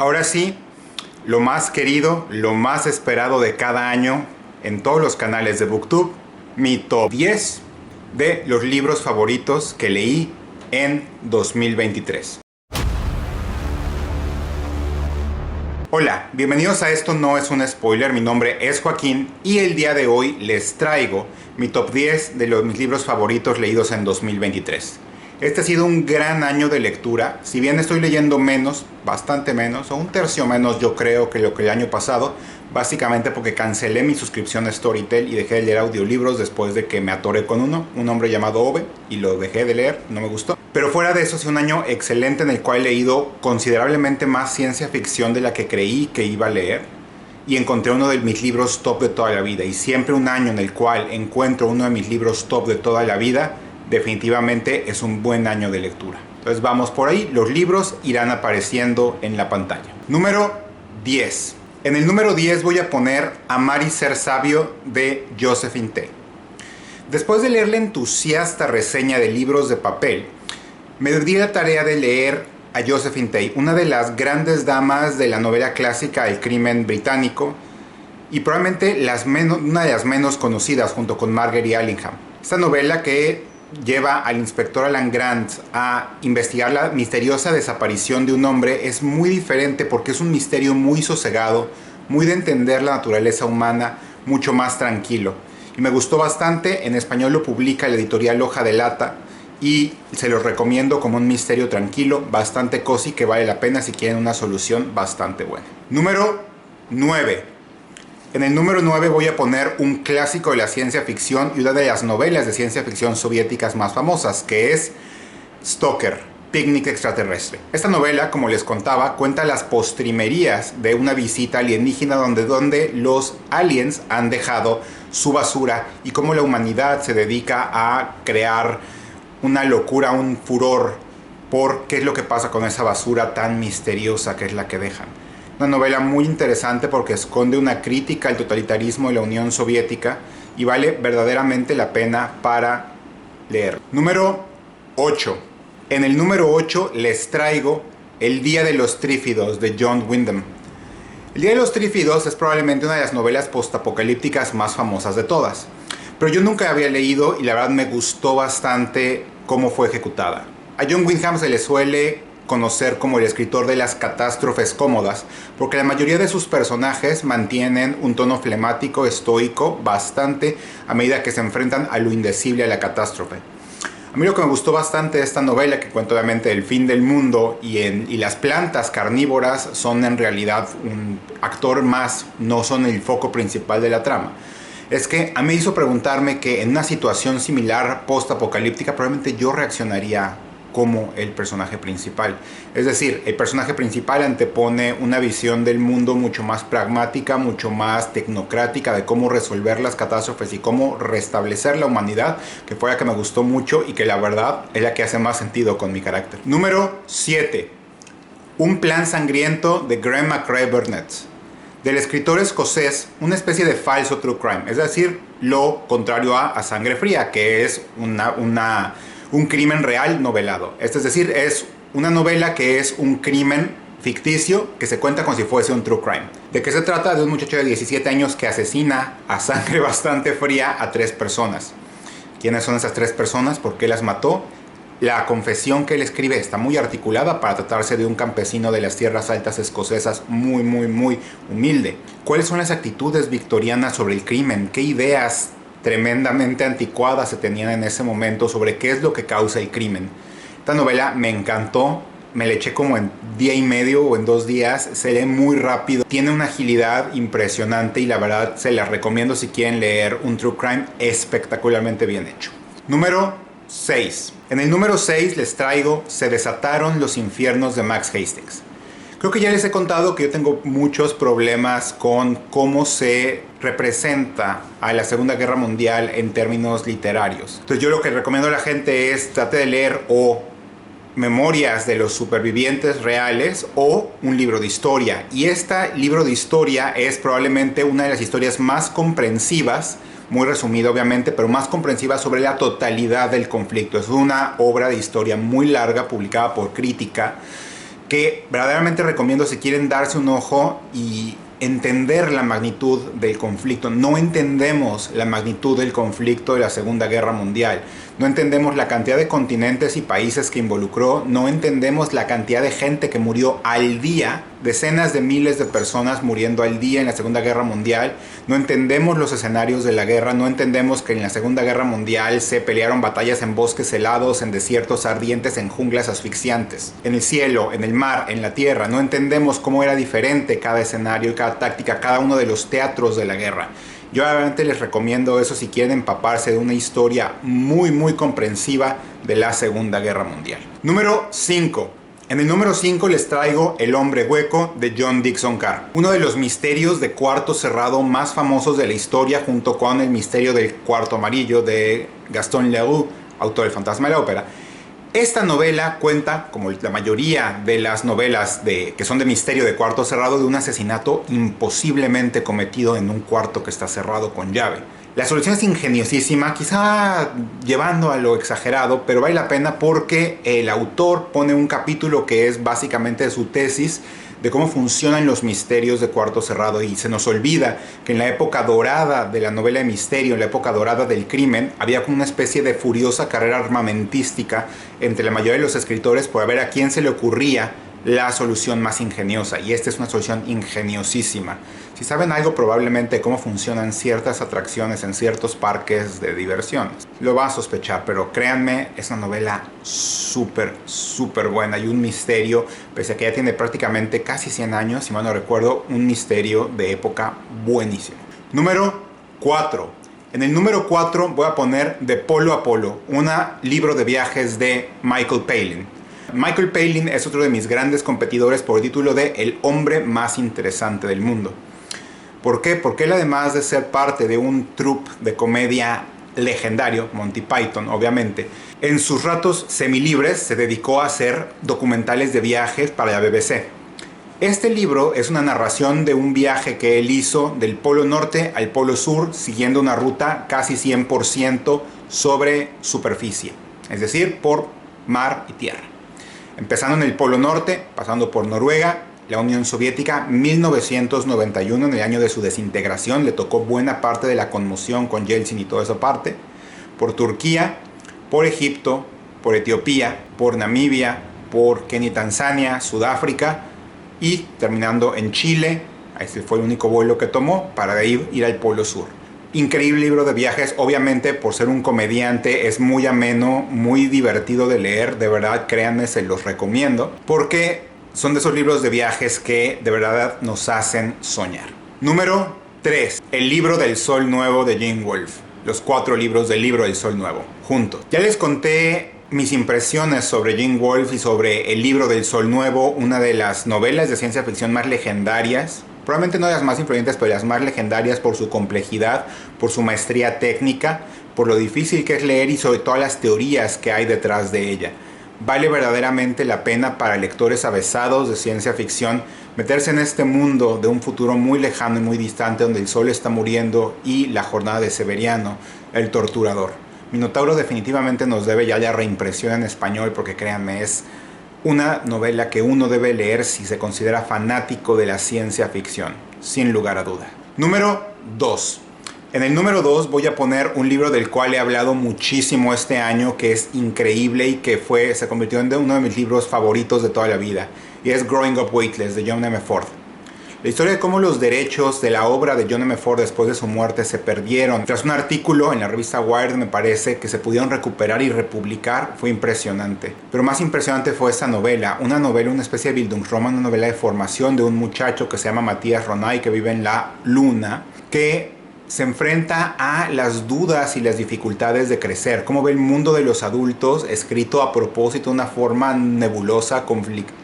Ahora sí, lo más querido, lo más esperado de cada año en todos los canales de BookTube, mi top 10 de los libros favoritos que leí en 2023. Hola, bienvenidos a Esto No Es Un Spoiler, mi nombre es Joaquín y el día de hoy les traigo mi top 10 de mis libros favoritos leídos en 2023. Este ha sido un gran año de lectura, si bien estoy leyendo menos, bastante menos, o un tercio menos yo creo que lo que el año pasado, básicamente porque cancelé mi suscripción a Storytel y dejé de leer audiolibros después de que me atoré con un hombre llamado Ove, y lo dejé de leer, no me gustó. Pero fuera de eso, ha sido un año excelente en el cual he leído considerablemente más ciencia ficción de la que creí que iba a leer. Y encontré uno de mis libros top de toda la vida. Y siempre un año en el cual encuentro uno de mis libros top de toda la vida, definitivamente es un buen año de lectura. Entonces vamos por ahí, los libros irán apareciendo en la pantalla. Número 10. En el número 10 voy a poner Amar y Ser Sabio de Josephine Tey. Después de leer la entusiasta reseña de Libros de Papel, me di la tarea de leer a Josephine Tey, una de las grandes damas de la novela clásica del crimen británico y probablemente una de las menos conocidas junto con Margery Allingham. Esta novela que lleva al inspector Alan Grant a investigar la misteriosa desaparición de un hombre es muy diferente porque es un misterio muy sosegado, muy de entender la naturaleza humana, mucho más tranquilo. Y me gustó bastante, en español lo publica la editorial Hoja de Lata y se los recomiendo como un misterio tranquilo, bastante cozy, que vale la pena si quieren una solución bastante buena. Número 9. En el número 9 voy a poner un clásico de la ciencia ficción y una de las novelas de ciencia ficción soviéticas más famosas, que es Stalker, Picnic Extraterrestre. Esta novela, como les contaba, cuenta las postrimerías de una visita alienígena donde los aliens han dejado su basura y cómo la humanidad se dedica a crear una locura, un furor por qué es lo que pasa con esa basura tan misteriosa que es la que dejan. Una novela muy interesante porque esconde una crítica al totalitarismo de la Unión Soviética y vale verdaderamente la pena para leer. Número 8. En el número 8 les traigo El Día de los Trífidos de John Wyndham. El Día de los Trífidos es probablemente una de las novelas postapocalípticas más famosas de todas. Pero yo nunca había leído y la verdad me gustó bastante cómo fue ejecutada. A John Wyndham se le suele conocer como el escritor de las catástrofes cómodas, porque la mayoría de sus personajes mantienen un tono flemático, estoico, bastante a medida que se enfrentan a lo indecible, a la catástrofe. A mí lo que me gustó bastante de esta novela, que cuenta obviamente el fin del mundo y las plantas carnívoras son en realidad un actor más, no son el foco principal de la trama, es que a mí me hizo preguntarme que en una situación similar post-apocalíptica probablemente yo reaccionaría como el personaje principal. Es decir, el personaje principal antepone una visión del mundo mucho más pragmática, mucho más tecnocrática de cómo resolver las catástrofes y cómo restablecer la humanidad, que fue la que me gustó mucho y que la verdad es la que hace más sentido con mi carácter. Número 7. Un plan sangriento de Graham McRae Burnett. Del escritor escocés, una especie de falso true crime, es decir, lo contrario a Sangre Fría, que es un crimen real novelado. Es decir, es una novela que es un crimen ficticio que se cuenta como si fuese un true crime. ¿De qué se trata? De un muchacho de 17 años que asesina a sangre bastante fría a 3 personas. ¿Quiénes son esas 3 personas? ¿Por qué las mató? La confesión que él escribe está muy articulada para tratarse de un campesino de las tierras altas escocesas muy humilde. ¿Cuáles son las actitudes victorianas sobre el crimen? ¿Qué ideas tremendamente anticuadas se tenían en ese momento sobre qué es lo que causa el crimen? Esta novela me encantó, me la eché como en día y medio o en 2 días, se lee muy rápido, tiene una agilidad impresionante y la verdad se la recomiendo si quieren leer un true crime espectacularmente bien hecho. Número 6. En el número 6 les traigo Se desataron los infiernos de Max Hastings. Creo que ya les he contado que yo tengo muchos problemas con cómo se representa a la Segunda Guerra Mundial en términos literarios. Entonces yo lo que recomiendo a la gente es trate de leer o memorias de los supervivientes reales o un libro de historia. Y este libro de historia es probablemente una de las historias más comprensivas, muy resumida obviamente, pero más comprensiva sobre la totalidad del conflicto. Es una obra de historia muy larga publicada por Crítica que verdaderamente recomiendo si quieren darse un ojo y entender la magnitud del conflicto. No entendemos la magnitud del conflicto de la Segunda Guerra Mundial. No entendemos la cantidad de continentes y países que involucró. No entendemos la cantidad de gente que murió al día. Decenas de miles de personas muriendo al día en la Segunda Guerra Mundial. No entendemos los escenarios de la guerra. No entendemos que en la Segunda Guerra Mundial se pelearon batallas en bosques helados, en desiertos ardientes, en junglas asfixiantes, en el cielo, en el mar, en la tierra. No entendemos cómo era diferente cada escenario y cada táctica, cada uno de los teatros de la guerra. Yo obviamente les recomiendo eso si quieren empaparse de una historia muy comprensiva de la Segunda Guerra Mundial. Número 5. En el número 5 les traigo El hombre hueco de John Dickson Carr. Uno de los misterios de cuarto cerrado más famosos de la historia, junto con El misterio del cuarto amarillo de Gaston Leroux, autor del Fantasma de la Ópera. Esta novela cuenta, como la mayoría de las novelas que son de misterio de cuarto cerrado, de un asesinato imposiblemente cometido en un cuarto que está cerrado con llave. La solución es ingeniosísima, quizá llevando a lo exagerado, pero vale la pena porque el autor pone un capítulo que es básicamente su tesis de cómo funcionan los misterios de cuarto cerrado, y se nos olvida que en la época dorada de la novela de misterio, en la época dorada del crimen, había como una especie de furiosa carrera armamentística entre la mayoría de los escritores por ver a quién se le ocurría la solución más ingeniosa, y esta es una solución ingeniosísima. Si saben algo probablemente de cómo funcionan ciertas atracciones en ciertos parques de diversiones, lo van a sospechar, pero créanme, es una novela súper buena y un misterio, pese a que ya tiene prácticamente casi 100 años, si mal no recuerdo, un misterio de época buenísimo. Número 4. En el número 4 voy a poner De Polo a Polo, un libro de viajes de Michael Palin. Michael Palin es otro de mis grandes competidores por el título de El hombre más interesante del mundo. ¿Por qué? Porque él, además de ser parte de un troupe de comedia legendario, Monty Python obviamente, en sus ratos semilibres se dedicó a hacer documentales de viajes para la BBC. Este libro es una narración de un viaje que él hizo del Polo Norte al Polo Sur, siguiendo una ruta casi 100% sobre superficie, es decir, por mar y tierra. Empezando en el Polo Norte, pasando por Noruega, la Unión Soviética, 1991, en el año de su desintegración, le tocó buena parte de la conmoción con Yeltsin y toda esa parte, por Turquía, por Egipto, por Etiopía, por Namibia, por Kenia y Tanzania, Sudáfrica, y terminando en Chile. Ese fue el único vuelo que tomó para de ahí ir al Polo Sur. Increíble libro de viajes, obviamente por ser un comediante es muy ameno, muy divertido de leer, de verdad créanme, se los recomiendo, porque son de esos libros de viajes que de verdad nos hacen soñar. Número 3. El libro del Sol Nuevo de Gene Wolfe. Los 4 libros del libro del Sol Nuevo, juntos. Ya les conté mis impresiones sobre Gene Wolfe y sobre el libro del Sol Nuevo, una de las novelas de ciencia ficción más legendarias. Probablemente no de las más influyentes, pero las más legendarias por su complejidad, por su maestría técnica, por lo difícil que es leer y sobre todas las teorías que hay detrás de ella. Vale verdaderamente la pena para lectores avesados de ciencia ficción meterse en este mundo de un futuro muy lejano y muy distante, donde el sol está muriendo y la jornada de Severiano, el torturador. Minotauro definitivamente nos debe ya la reimpresión en español, porque créanme, es una novela que uno debe leer si se considera fanático de la ciencia ficción, sin lugar a duda. Número 2. En el número 2 voy a poner un libro del cual he hablado muchísimo este año, que es increíble y que se convirtió en uno de mis libros favoritos de toda la vida, y es Growing Up Weightless de John M. Ford. La historia de cómo los derechos de la obra de John M. Ford después de su muerte se perdieron. Tras un artículo en la revista Wired, me parece, que se pudieron recuperar y republicar, fue impresionante. Pero más impresionante fue esta novela, una especie de Bildungsroman, una novela de formación de un muchacho que se llama Matías Ronay, que vive en la Luna, que se enfrenta a las dudas y las dificultades de crecer, cómo ve el mundo de los adultos, escrito a propósito de una forma nebulosa,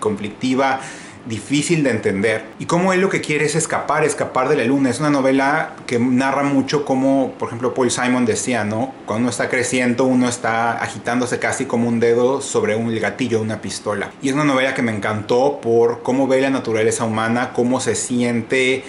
conflictiva, difícil de entender, y cómo él lo que quiere es escapar de la luna. Es una novela que narra mucho cómo, por ejemplo, Paul Simon decía, ¿no? Cuando uno está creciendo, uno está agitándose casi como un dedo sobre el gatillo de una pistola. Y es una novela que me encantó por cómo ve la naturaleza humana, cómo se siente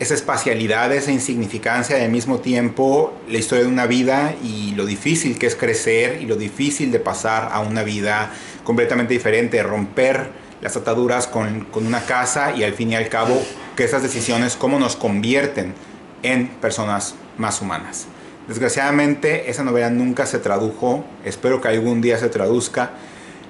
esa espacialidad, esa insignificancia, y al mismo tiempo la historia de una vida y lo difícil que es crecer y lo difícil de pasar a una vida completamente diferente, romper las ataduras con una casa y al fin y al cabo que esas decisiones cómo nos convierten en personas más humanas. Desgraciadamente esa novela nunca se tradujo, espero que algún día se traduzca.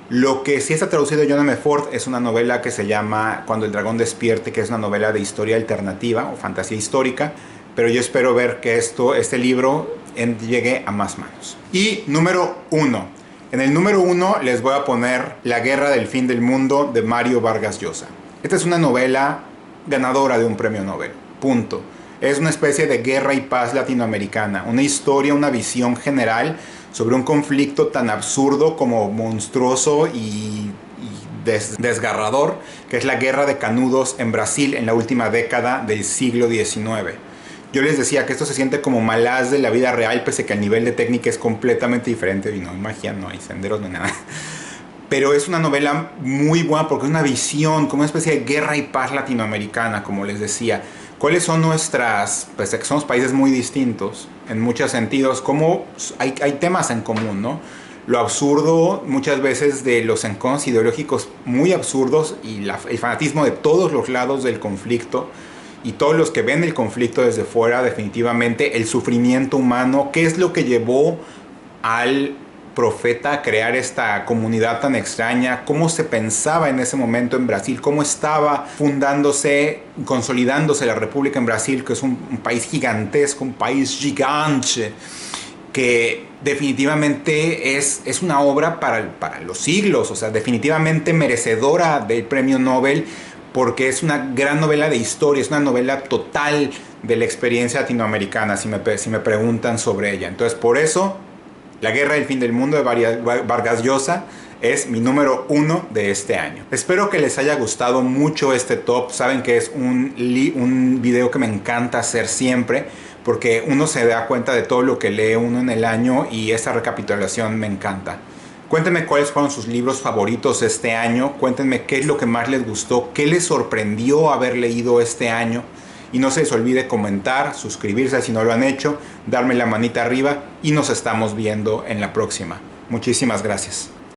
Lo que sí está traducido de John M. Ford es una novela que se llama Cuando el dragón despierte, que es una novela de historia alternativa o fantasía histórica, pero yo espero ver que este libro llegue a más manos. Y número 1. En el número 1 les voy a poner La guerra del fin del mundo de Mario Vargas Llosa. Esta es una novela ganadora de un premio Nobel. Punto. Es una especie de guerra y paz latinoamericana, una historia, una visión general sobre un conflicto tan absurdo como monstruoso y desgarrador, que es la guerra de Canudos en Brasil en la última década del siglo XIX. Yo les decía que esto se siente como Malaz de la vida real, pese a que el nivel de técnica es completamente diferente, y no hay magia, no hay senderos, no hay nada. Pero es una novela muy buena porque es una visión, como una especie de guerra y paz latinoamericana, como les decía. ¿Cuáles son nuestras, pese a que somos países muy distintos en muchos sentidos, cómo hay temas en común, ¿no? Lo absurdo muchas veces de los enconos ideológicos muy absurdos y el fanatismo de todos los lados del conflicto y todos los que ven el conflicto desde fuera, definitivamente el sufrimiento humano, qué es lo que llevó al profeta a crear esta comunidad tan extraña, cómo se pensaba en ese momento en Brasil, cómo estaba fundándose, consolidándose la República en Brasil, que es un país gigantesco, un país gigante, que definitivamente es una obra para los siglos, o sea, definitivamente merecedora del premio Nobel, porque es una gran novela de historia, es una novela total de la experiencia latinoamericana, si me preguntan sobre ella. Entonces, por eso, La guerra del fin del mundo de Vargas Llosa es mi número 1 de este año. Espero que les haya gustado mucho este top. Saben que es un video que me encanta hacer siempre, porque uno se da cuenta de todo lo que lee uno en el año y esta recapitulación me encanta. Cuéntenme cuáles fueron sus libros favoritos este año. Cuéntenme qué es lo que más les gustó, qué les sorprendió haber leído este año. Y no se les olvide comentar, suscribirse si no lo han hecho, darme la manita arriba y nos estamos viendo en la próxima. Muchísimas gracias.